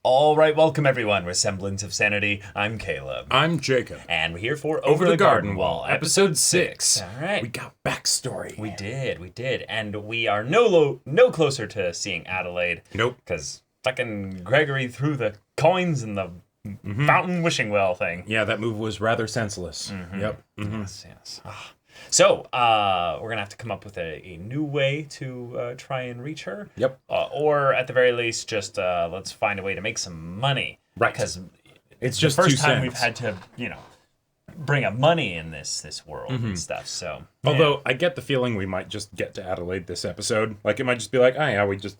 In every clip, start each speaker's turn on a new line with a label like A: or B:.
A: All right, welcome everyone. We're Semblance of Sanity. I'm Caleb.
B: I'm Jacob.
A: And we're here for Over the Garden Wall, episode 6.
B: All right. We got backstory.
A: We did. And we are no closer to seeing Adelaide.
B: Nope.
A: Because fucking Gregory threw the coins in the fountain wishing well thing.
B: Yeah, that move was rather senseless. Yep.
A: Yes. So, we're going to have to come up with a new way to try and reach her.
B: Yep.
A: Or, at the very least, just let's find a way to make some money.
B: Right.
A: Because
B: it's just
A: the first
B: 2
A: time
B: cents.
A: we've had to, bring up money in this world and stuff, so.
B: Although, I get the feeling we might just get to Adelaide this episode. Like, it might just be like, oh yeah, we just,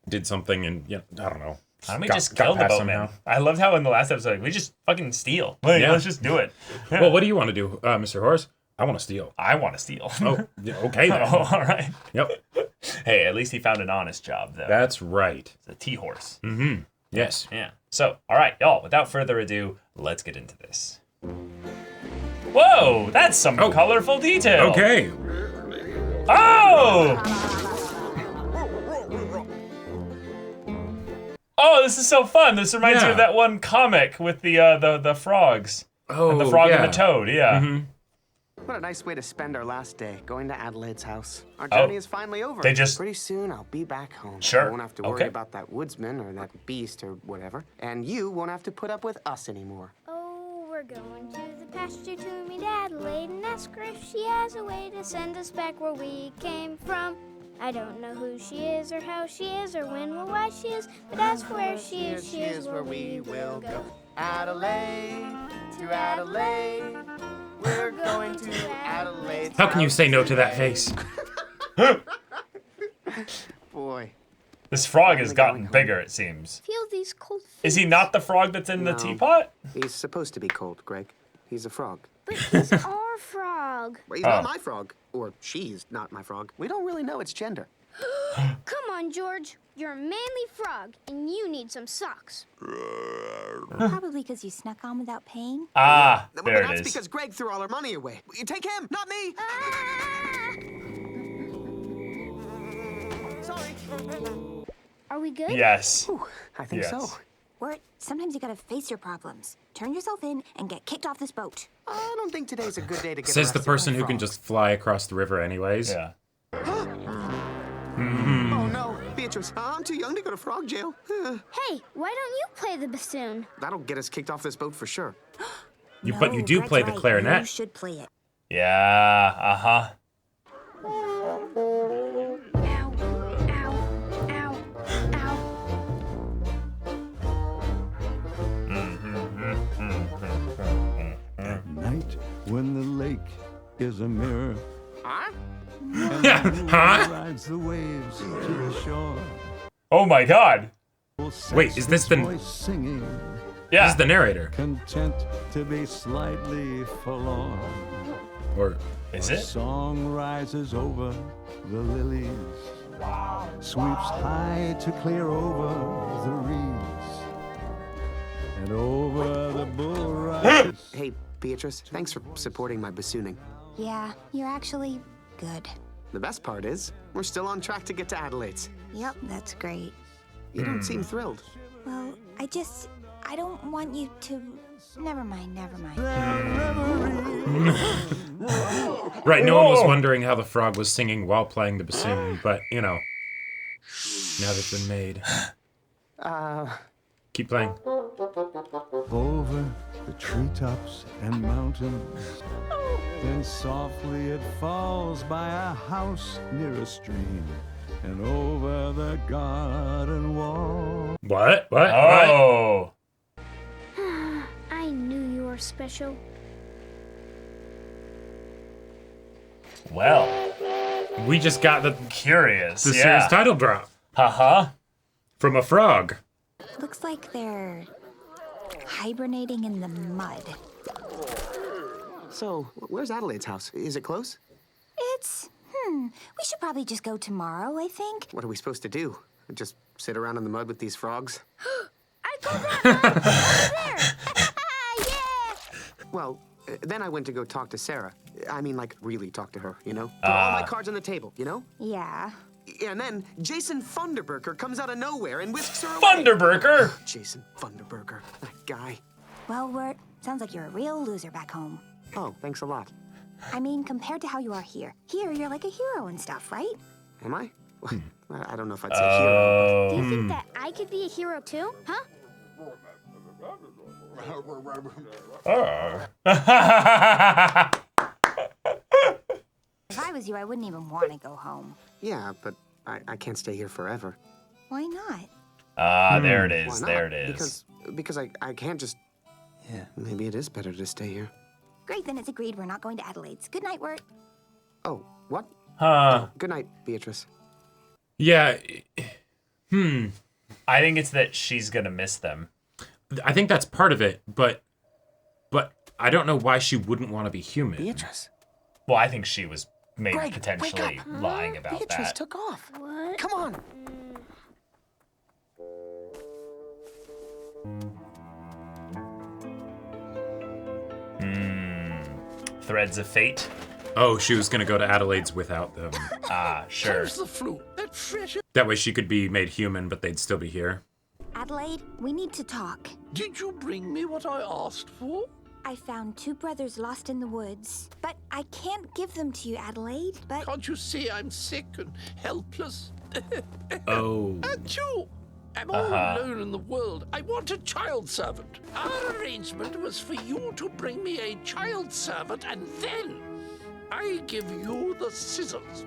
B: did something and, I don't know.
A: Why don't we just kill the boatman? I loved how in the last episode, we just fucking steal. Let's just do it. Yeah.
B: Well, what do you want to do, Mr. Horace? I want to steal.
A: I want to steal.
B: Oh, yeah, okay then.
A: Oh, all right.
B: Yep.
A: Hey, at least he found an honest job, though.
B: That's right.
A: It's a T-horse.
B: Yes.
A: Yeah. So, all right, y'all, without further ado, let's get into this. Whoa, that's some colorful detail.
B: Okay.
A: Oh! Oh, this is so fun. This reminds me of that one comic with the frogs.
B: Oh,
A: and the frog and the toad,
C: What a nice way to spend our last day, going to Adelaide's house. Our journey is finally over. Pretty soon I'll be back home.
A: Sure.
C: I won't have to worry about that woodsman or that beast or whatever. And you won't have to put up with us anymore.
D: Oh, we're going to the pasture to meet Adelaide and ask her if she has a way to send us back where we came from. I don't know who she is or how she is or when or why she is, but as for where she is where we will go.
C: Adelaide, to Adelaide, we're going to Adelaide.
B: How can you say no to that face?
C: Boy.
A: This frog has gotten bigger, it seems.
D: Feel these cold feet.
A: Is he not the frog that's in the teapot?
C: He's supposed to be cold, Greg. He's a frog.
D: But he's our frog.
C: Well, he's not my frog. Or she's not my frog. We don't really know its gender.
D: Come on, George. You're a manly frog, and you need some socks.
E: Probably because you snuck on without paying.
A: Ah, there it
C: That's
A: is.
C: because Greg threw all our money away. You take him, not me. Sorry.
D: Are we good?
A: Yes.
C: Ooh, I think so.
E: Or sometimes you gotta face your problems. Turn yourself in and get kicked off this boat.
C: I don't think today's a good day to get
B: Says the
C: arrested
B: person
C: by
B: who can
C: frogs.
B: just fly across the river anyways.
A: Yeah.
C: Oh no, Beatrice, I'm too young to go to frog jail.
D: Hey, why don't you play the bassoon?
C: That'll get us kicked off this boat for sure.
B: But you do
E: Greg's
B: play the
E: right.
B: clarinet.
E: You should play it.
A: Yeah, uh-huh.
D: Ow, ow, ow, ow.
F: At night, when the lake is a mirror,
C: Huh?
F: and the moon rides the waves to the shore.
A: Oh my god.
B: Wait, is this the-
F: voice singing,
A: Yeah.
B: This is the narrator.
F: content to be slightly forlorn?
B: Or
A: Is
F: A
A: it?
F: song rises over the lilies, sweeps high to clear over the reeds, and over the bulrushes.
C: Hey, Beatrice, thanks for supporting my bassooning.
E: Yeah, you're actually good.
C: The best part is, we're still on track to get to Adelaide's.
E: Yep, that's great.
C: You don't seem thrilled.
E: Well, I don't want you to... Never mind.
B: right, no one was wondering how the frog was singing while playing the bassoon, but now they've been made. Keep playing.
F: Over the treetops and mountains, then softly it falls by a house near a stream, and over the garden wall.
B: What?
A: Oh.
D: I knew you were special.
A: Well,
B: We just got the
A: curious.
B: series title drop
A: Uh-huh.
B: from a frog.
E: Looks like they're hibernating in the mud.
C: So, where's Adelaide's house? Is it close?
E: We should probably just go tomorrow, I think.
C: What are we supposed to do? Just sit around in the mud with these frogs?
D: I called that there. Yeah.
C: Well, then I went to go talk to Sarah. I mean, like, really talk to her, you know? Put all my cards on the table, you know?
E: Yeah.
C: And then Jason Funderburker comes out of nowhere and whisks her away.
A: Funderburker?
C: Jason Funderburker, that guy.
E: Well, Wirt, sounds like you're a real loser back home.
C: Oh, thanks a lot.
E: I mean, compared to how you are here. Here, you're like a hero and stuff, right?
C: Am I? I don't know if I'd say hero.
D: Do you think that I could be a hero too? Huh?
E: If I was you, I wouldn't even want to go home.
C: Yeah, but I can't stay here forever.
E: Why not?
A: There it
C: Why
A: is.
C: not?
A: There it is.
C: Because I can't just... Yeah, maybe it is better to stay here.
E: Great, then it's agreed we're not going to Adelaide's. Good night, Wirt.
C: Oh, what?
A: Huh.
C: Good night, Beatrice.
B: Yeah.
A: I think it's that she's gonna miss them.
B: I think that's part of it, but I don't know why she wouldn't want to be human.
C: Beatrice.
A: Well, I think she was maybe
C: Greg,
A: potentially
C: wake up.
A: lying about
C: Beatrice
A: that.
C: took off.
D: What?
C: Come on.
A: Threads of fate.
B: Oh, she was gonna go to Adelaide's without them.
A: Sure.
G: How's the flu? That fresh.
B: That way she could be made human, but they'd still be here.
E: Adelaide, we need to talk.
G: Did you bring me what I asked for?
E: I found 2 brothers lost in the woods, but I can't give them to you, Adelaide. But
G: Can't you see I'm sick and helpless?
B: Oh.
G: Achoo! I'm all alone in the world. I want a child servant. Our arrangement was for you to bring me a child servant, and then I give you the scissors.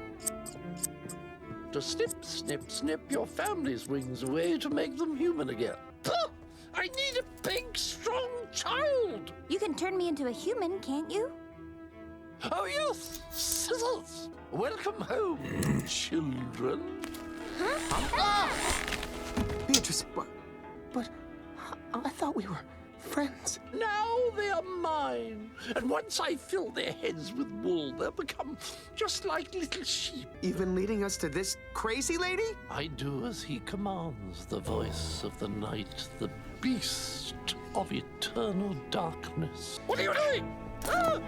G: To snip, snip, snip your family's wings away to make them human again. Puh! I need a big, strong child.
E: you can turn me into a human, can't you?
G: Oh, yes, scissors. Welcome home, children.
C: Beatrice, but I thought we were friends.
G: Now they are mine. And once I fill their heads with wool, they'll become just like little sheep.
C: Even leading us to this crazy lady?
G: I do as he commands, the voice of the night, the beast of eternal darkness. What are you doing? Ah!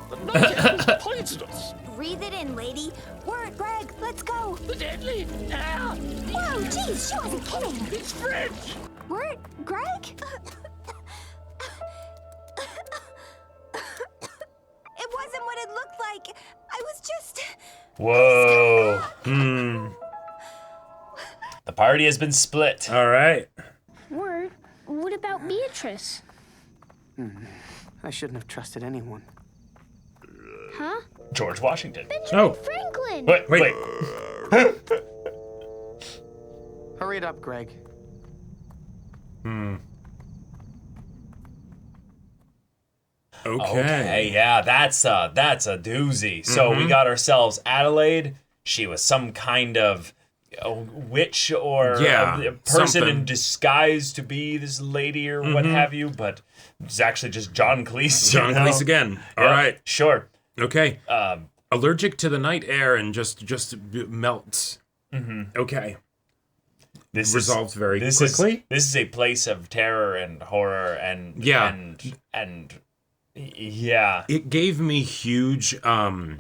G: The night air is poisonous.
E: Breathe it in, lady. Wirt, Greg, let's go.
G: The deadly air.
E: Whoa, jeez, she wasn't kidding.
G: It's French.
E: Wirt, Greg? It wasn't what it looked like. I was just...
A: Whoa. The party has been split.
B: All right.
D: Word, what about Beatrice?
C: I shouldn't have trusted anyone.
D: Huh?
A: George Washington.
B: Oh.
D: Franklin!
A: Wait.
C: Hurry it up, Greg.
A: Okay, yeah, that's a doozy. So we got ourselves Adelaide. She was some kind of witch or a person
B: something.
A: in disguise to be this lady or what have you, but it's actually just John Cleese.
B: John Cleese again. All right.
A: Sure.
B: Okay. Allergic to the night air and just melts. Okay.
A: This
B: Resolved very
A: this
B: quickly.
A: This is a place of terror and horror and and yeah.
B: It gave me huge Coraline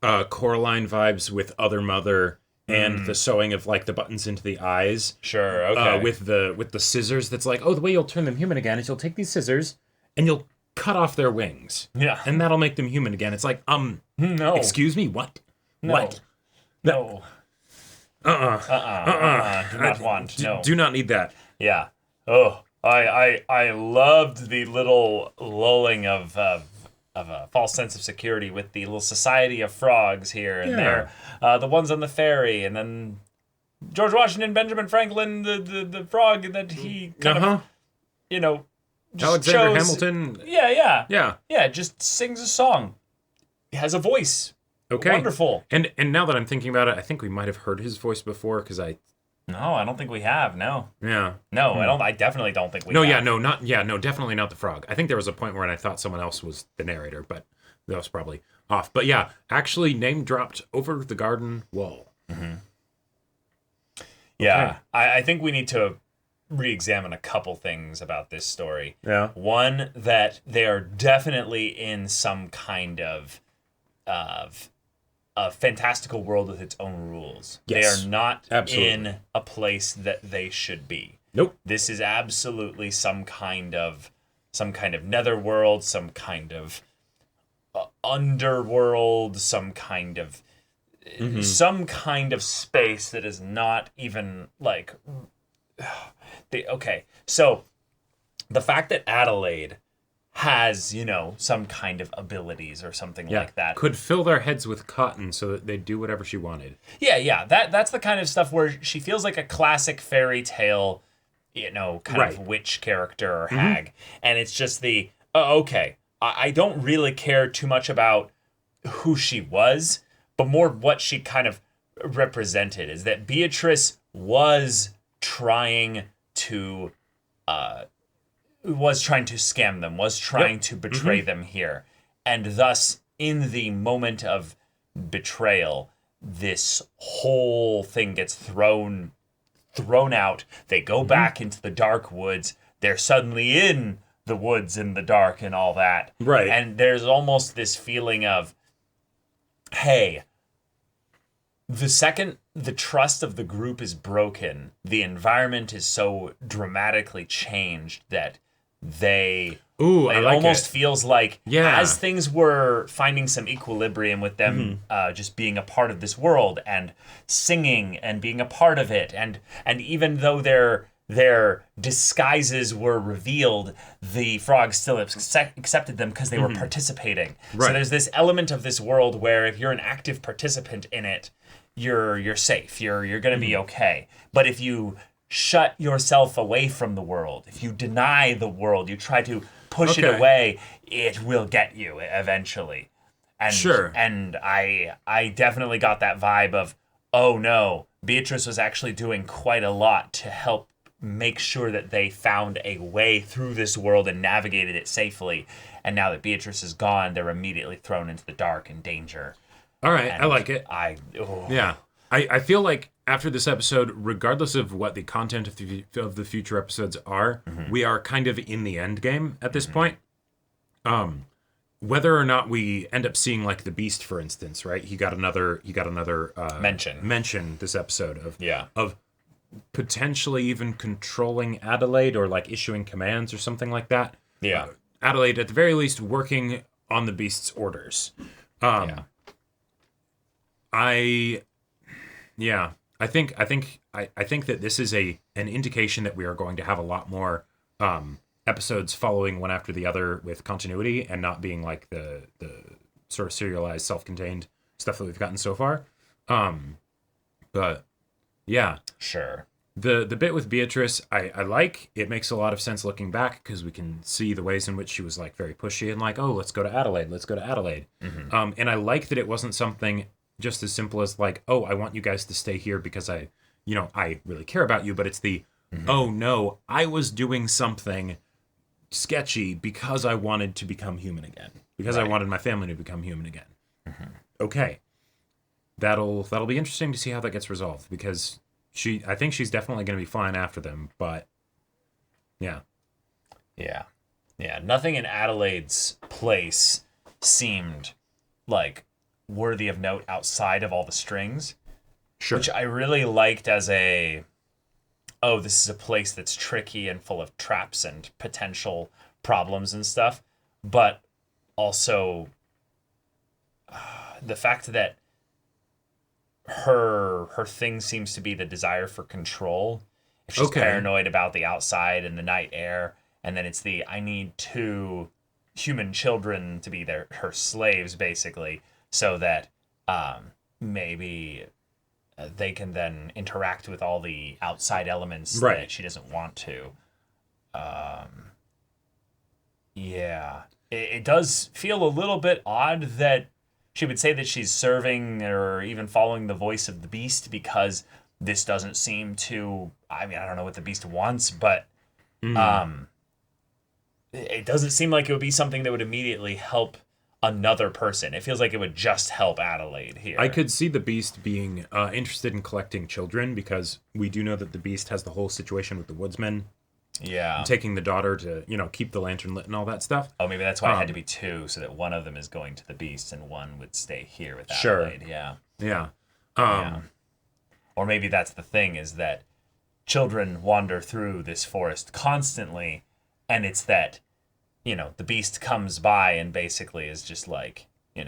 B: vibes with Other Mother and the sewing of like the buttons into the eyes.
A: Sure, okay.
B: With the scissors that's like, oh, the way you'll turn them human again is you'll take these scissors and you'll cut off their wings.
A: Yeah.
B: And that'll make them human again. It's like,
A: no.
B: excuse me, what?
A: No.
B: What?
A: No. Do not want. No.
B: Do not need that.
A: Yeah. Oh, I loved the little lulling of a false sense of security with the little society of frogs here and there. The ones on the ferry, and then George Washington, Benjamin Franklin, the frog that he kind of, just
B: Alexander
A: chose-
B: Hamilton.
A: Yeah, just sings a song. He has a voice.
B: Okay.
A: Wonderful.
B: And now that I'm thinking about it, I think we might have heard his voice before because
A: No, I don't think we have. No.
B: Yeah.
A: No, I definitely don't think we
B: No,
A: have.
B: definitely not the frog. I think there was a point where I thought someone else was the narrator, but that was probably off. But yeah, actually name dropped over the garden wall.
A: Yeah,
B: Okay.
A: I think we need to re-examine a couple things about this story.
B: Yeah.
A: One, that they are definitely in some kind of a fantastical world with its own rules.
B: Yes,
A: they are not
B: absolutely.
A: in a place that they should be.
B: Nope.
A: This is absolutely some kind of netherworld, some kind of underworld, some kind of space that is not even like so the fact that Adelaide has, some kind of abilities or something like that.
B: Could fill their heads with cotton so that they'd do whatever she wanted.
A: Yeah. That's the kind of stuff where she feels like a classic fairy tale, kind of witch character or hag. And it's just I don't really care too much about who she was, but more what she kind of represented is that Beatrice was trying to scam them, was trying to betray them here. And thus, in the moment of betrayal, this whole thing gets thrown out. They go back into the dark woods. They're suddenly in the woods in the dark and all that.
B: Right.
A: And there's almost this feeling of, hey, the second the trust of the group is broken, the environment is so dramatically changed that it almost feels like as things were finding some equilibrium with them just being a part of this world and singing and being a part of it, and even though their disguises were revealed, the frogs still accepted them because they were participating.
B: Right.
A: So there's this element of this world where if you're an active participant in it, you're safe. You're going to be okay. But if you shut yourself away from the world, if you deny the world, you try to push it away, it will get you eventually. And I definitely got that vibe of, oh no, Beatrice was actually doing quite a lot to help make sure that they found a way through this world and navigated it safely. And now that Beatrice is gone, they're immediately thrown into the dark and danger.
B: All right, I like it.
A: Yeah.
B: I feel like after this episode, regardless of what the content of the future episodes are, we are kind of in the end game at this point. Whether or not we end up seeing like the Beast, for instance, right? He got another mention this episode of potentially even controlling Adelaide or like issuing commands or something like that.
A: Yeah.
B: Adelaide, at the very least, working on the Beast's orders. I think that this is an indication that we are going to have a lot more episodes following one after the other with continuity and not being like the sort of serialized, self-contained stuff that we've gotten so far. But yeah,
A: sure.
B: The bit with Beatrice, I like. It makes a lot of sense looking back because we can see the ways in which she was like very pushy and like, oh, let's go to Adelaide. And I like that it wasn't something just as simple as like, oh, I want you guys to stay here because I really care about you. But it's oh no, I was doing something sketchy because I wanted to become human again. Because I wanted my family to become human again. Okay. That'll be interesting to see how that gets resolved because I think she's definitely going to be flying after them, but yeah.
A: Nothing in Adelaide's place seemed like worthy of note outside of all the strings.
B: Sure.
A: Which I really liked as this is a place that's tricky and full of traps and potential problems and stuff. But also the fact that her thing seems to be the desire for control. If she's paranoid about the outside and the night air, and then it's I need 2 human children to be her slaves, basically, so that maybe they can then interact with all the outside elements that she doesn't want to. It does feel a little bit odd that she would say that she's serving or even following the voice of the Beast because this doesn't seem to... I mean, I don't know what the Beast wants, but it doesn't seem like it would be something that would immediately help another person. It feels like it would just help Adelaide here.
B: I could see the Beast being interested in collecting children because we do know that the Beast has the whole situation with the woodsmen
A: Yeah.
B: taking the daughter to, keep the lantern lit and all that stuff.
A: Oh, maybe that's why it had to be two, so that one of them is going to the beast and one would stay here with
B: Sure.
A: Adelaide. Yeah.
B: Yeah.
A: Yeah. Or maybe that's the thing, is that children wander through this forest constantly, and it's that, the beast comes by and basically is just like, do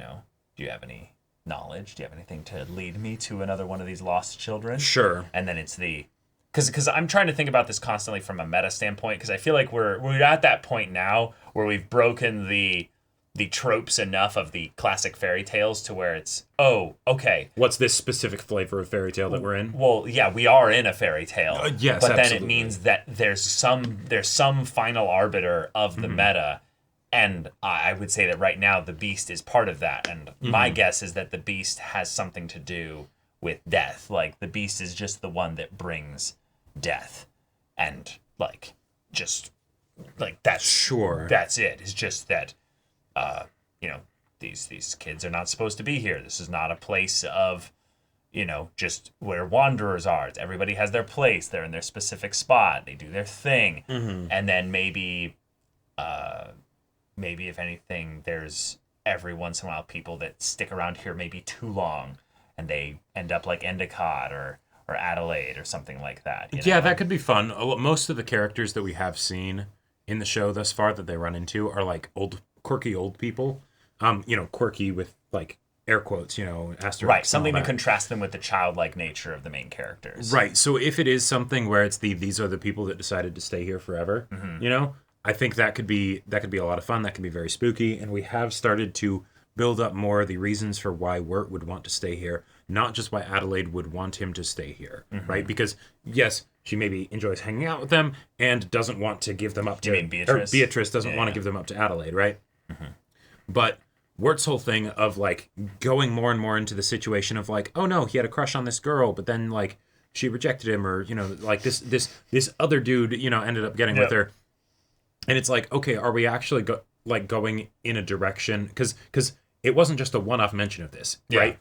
A: you have any knowledge? Do you have anything to lead me to another one of these lost children?
B: Sure.
A: And then it's because I'm trying to think about this constantly from a meta standpoint, because I feel like we're at that point now where we've broken the tropes enough of the classic fairy tales to where it's, oh, okay.
B: What's this specific flavor of fairy tale that we're in?
A: Well, yeah, we are in a fairy tale.
B: Yes,
A: but
B: absolutely.
A: then it means that there's some final arbiter of the meta, and I would say that right now the beast is part of that. And my guess is that the beast has something to do with death. Like, the beast is just the one that brings death, and that's
B: Sure.
A: That's it. It's just that. These kids are not supposed to be here. This is not a place of, just where wanderers are. Everybody has their place. They're in their specific spot. They do their thing. And then maybe if anything, there's every once in a while people that stick around here maybe too long, and they end up like Endicott or Adelaide or something like that.
B: Yeah, that could be fun. Most of the characters that we have seen in the show thus far that they run into are like quirky old people. Quirky with like air quotes, asterisks.
A: Right, something to contrast them with the childlike nature of the main characters.
B: Right. So if it is something where it's these are the people that decided to stay here forever, I think that could be a lot of fun. That could be very spooky, and we have started to build up more of the reasons for why Wirt would want to stay here, not just why Adelaide would want him to stay here, right? Because yes, she maybe enjoys hanging out with them and doesn't want to give them up to.
A: You mean Beatrice?
B: Or Beatrice doesn't want to give them up to Adelaide, right? But Wirt's whole thing of like going more and more into the situation of like, oh no, he had a crush on this girl, but then like she rejected him, or like this other dude ended up getting with her, and it's like, okay, are we actually going in a direction? Because it wasn't just a one-off mention of this, right?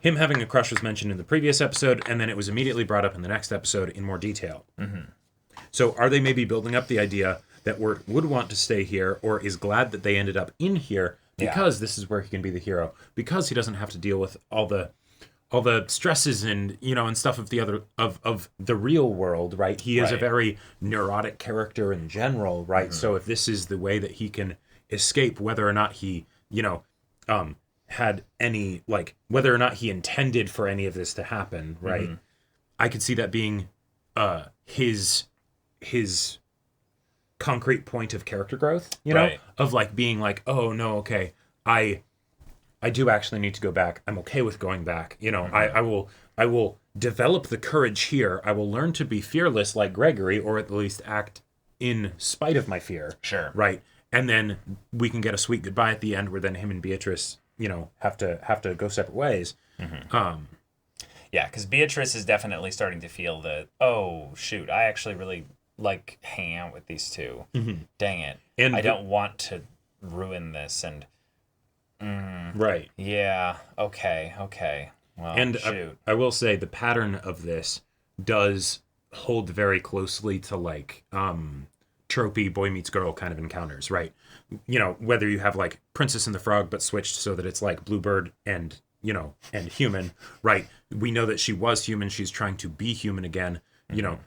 B: Him having a crush was mentioned in the previous episode, and then it was immediately brought up in the next episode in more detail. So are they maybe building up the idea that Wirt would want to stay here, or is glad that they ended up in here because this is where he can be the hero, because he doesn't have to deal with all the stresses and and stuff of the real world, right? He is a very neurotic character in general, right? So if this is the way that he can escape, whether or not he had any whether or not he intended for any of this to happen, right? I could see that being his concrete point of character growth, of like being like, oh no, okay, I do actually need to go back. I'm okay with going back. I will develop the courage here. I will learn to be fearless like Gregory, or at least act in spite of my fear.
A: Sure.
B: Right. And then we can get a sweet goodbye at the end, where then him and Beatrice, have to go separate ways.
A: Yeah, because Beatrice is definitely starting to feel that, oh shoot, I actually really like hanging out with these two. Dang it. And I don't want to ruin this. And
B: right.
A: Yeah. Okay. Well,
B: and
A: shoot.
B: I will say the pattern of this does hold very closely to tropey boy meets girl kind of encounters, right? Whether you have like Princess and the Frog but switched so that it's like Bluebird and and human, right? We know that she was human. She's trying to be human again.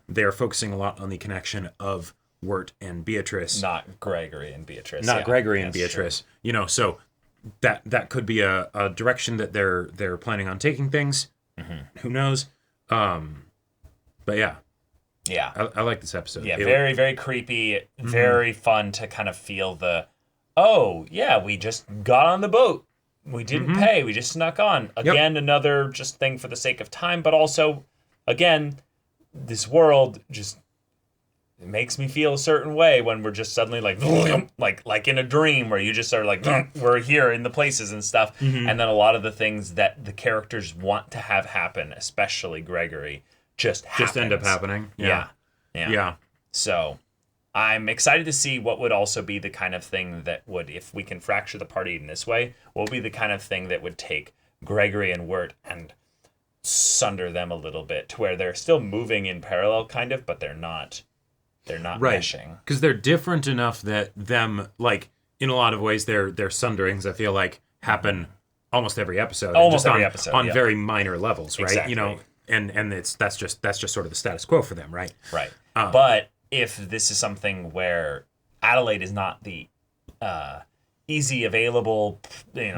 B: They're focusing a lot on the connection of Wirt and Beatrice,
A: not Gregory and Beatrice.
B: Gregory and Beatrice. True. So that could be a direction that they're planning on taking things. Who knows? But yeah. I like this episode.
A: Yeah, very, very creepy, very fun to kind of feel we just got on the boat. We didn't pay, we just snuck on. Again, another just thing for the sake of time, but also, again, this world just makes me feel a certain way when we're just suddenly like in a dream where you just are like, we're here in the places and stuff. And then a lot of the things that the characters want to have happen, especially Gregory, just
B: end up happening. Yeah.
A: So I'm excited to see what would also be the kind of thing that would, if we can fracture the party in this way, what would be the kind of thing that would take Gregory and Wirt and sunder them a little bit to where they're still moving in parallel kind of, but they're not They're not
B: right.
A: meshing.
B: Because they're different enough that them, like, in a lot of ways, their sunderings, I feel like, happen almost every episode.
A: Almost every episode,
B: on very minor levels, right?
A: Exactly.
B: You know, and that's just sort of the status quo for them, right?
A: Right. But if this is something where Adelaide is not the easy available,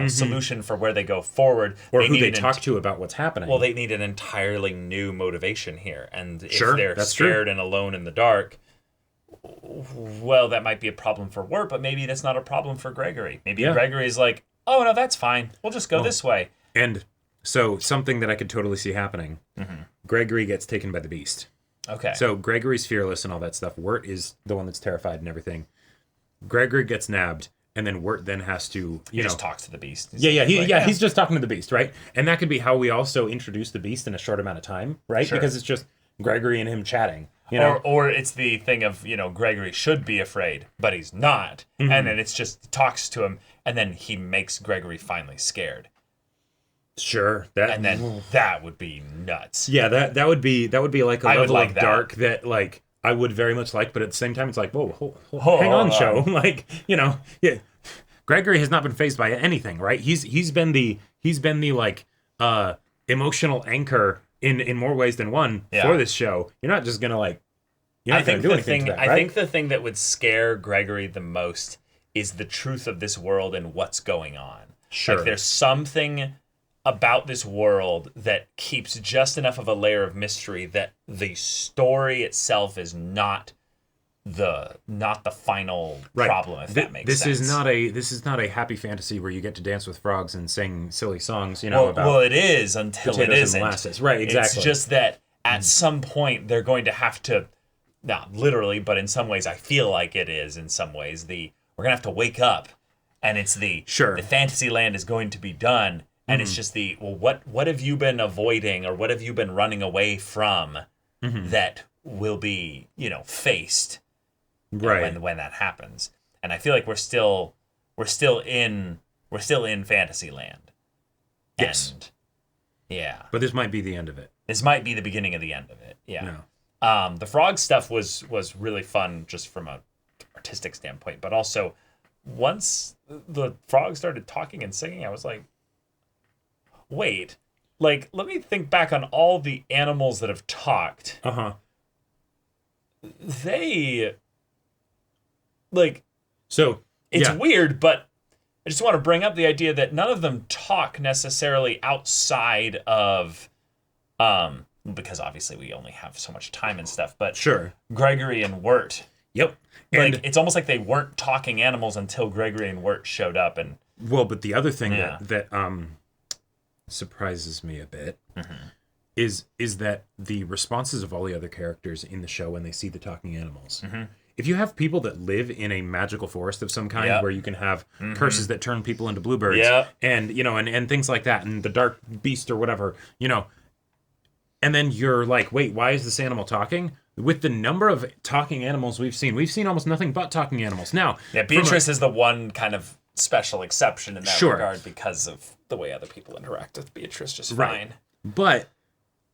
A: solution for where they go forward,
B: or who they talk to about what's happening.
A: Well, they need an entirely new motivation here, and if
B: Sure,
A: they're
B: that's
A: scared
B: true.
A: and alone in the dark, well, that might be a problem for Wirt, but maybe that's not a problem for Gregory. Maybe Gregory's like, oh no, that's fine. We'll just go this way.
B: And so something that I could totally see happening. Gregory gets taken by the beast.
A: Okay.
B: So Gregory's fearless and all that stuff. Wirt is the one that's terrified and everything. Gregory gets nabbed, and then Wirt then has to,
A: he just talks to the beast.
B: He's just talking to the beast, right? And that could be how we also introduce the beast in a short amount of time, right?
A: Sure.
B: Because it's just Gregory and him chatting. You know?
A: Or it's the thing of, Gregory should be afraid, but he's not. And then it's just talks to him, and then he makes Gregory finally scared.
B: Sure.
A: And then that would be nuts.
B: Yeah, that would be like a
A: I would
B: level
A: like
B: of
A: that.
B: dark that like I would very much like, but at the same time it's like, whoa, hang on, show. Like, Gregory has not been fazed by anything, right? He's been the like emotional anchor in more ways than one for this show. You're not just gonna like I think
A: the thing that would scare Gregory the most is the truth of this world and what's going on.
B: Sure.
A: Like there's something about this world that keeps just enough of a layer of mystery that the story itself is not the final problem, if that makes sense.
B: This is not a happy fantasy where you get to dance with frogs and sing silly songs, about
A: well, it is until it
B: potatoes
A: isn't.
B: and molasses. Right, exactly.
A: It's just that at some point they're going to have to, not literally, but in some ways I feel like it is in some ways, we're gonna have to wake up, and it's the fantasy land is going to be done. And it's just what have you been avoiding, or what have you been running away from that will be, faced when that happens. And I feel like we're still in fantasy land.
B: Yes.
A: And yeah.
B: But this might be the end of it.
A: This might be the beginning of the end of it. Yeah.
B: No.
A: The frog stuff was really fun just from a artistic standpoint, but also once the frog started talking and singing, I was like, wait, like, let me think back on all the animals that have talked. They, like,
B: so
A: it's weird, but I just want to bring up the idea that none of them talk necessarily outside of, because obviously we only have so much time and stuff, but
B: sure,
A: Gregory and Wirt.
B: Yep.
A: Like, it's almost like they weren't talking animals until Gregory and Wirt showed up. And
B: well, but the other thing that surprises me a bit is that the responses of all the other characters in the show when they see the talking animals. If you have people that live in a magical forest of some kind where you can have curses that turn people into bluebirds and and things like that, and the dark beast or whatever, and then you're like, wait, why is this animal talking? With the number of talking animals we've seen almost nothing but talking animals. Now,
A: Beatrice is the one kind of special exception in that regard because of the way other people interact with Beatrice just fine.
B: But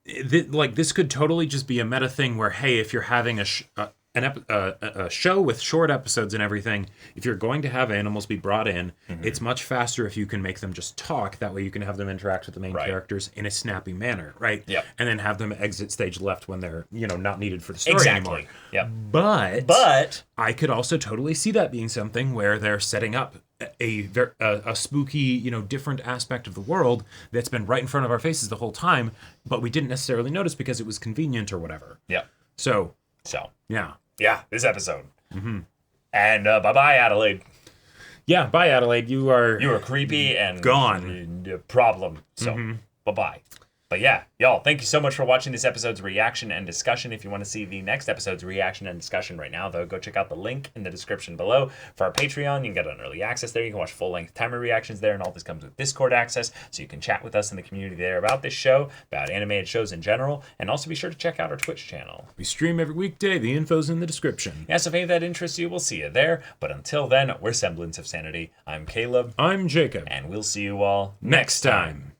B: this could totally just be a meta thing where, hey, if you're having a show with short episodes and everything, if you're going to have animals be brought in, it's much faster if you can make them just talk. That way you can have them interact with the main characters in a snappy manner, right?
A: Yep.
B: And then have them exit stage left when they're, not needed for the story anymore.
A: Yep.
B: But I could also totally see that being something where they're setting up a spooky, different aspect of the world that's been right in front of our faces the whole time, but we didn't necessarily notice because it was convenient or whatever.
A: Yep.
B: So
A: yeah. Yeah, this episode. And bye-bye, Adelaide.
B: Yeah, bye, Adelaide. You were
A: creepy and
B: gone.
A: Problem. So, bye-bye. But yeah, y'all, thank you so much for watching this episode's reaction and discussion. If you want to see the next episode's reaction and discussion right now, though, go check out the link in the description below. For our Patreon, you can get an early access there. You can watch full-length timer reactions there, and all this comes with Discord access, so you can chat with us in the community there about this show, about animated shows in general, and also be sure to check out our Twitch channel.
B: We stream every weekday. The info's in the description.
A: Yeah, so if any of that interests you, we'll see you there. But until then, we're Semblance of Sanity. I'm Caleb.
B: I'm Jacob.
A: And we'll see you all
B: next time.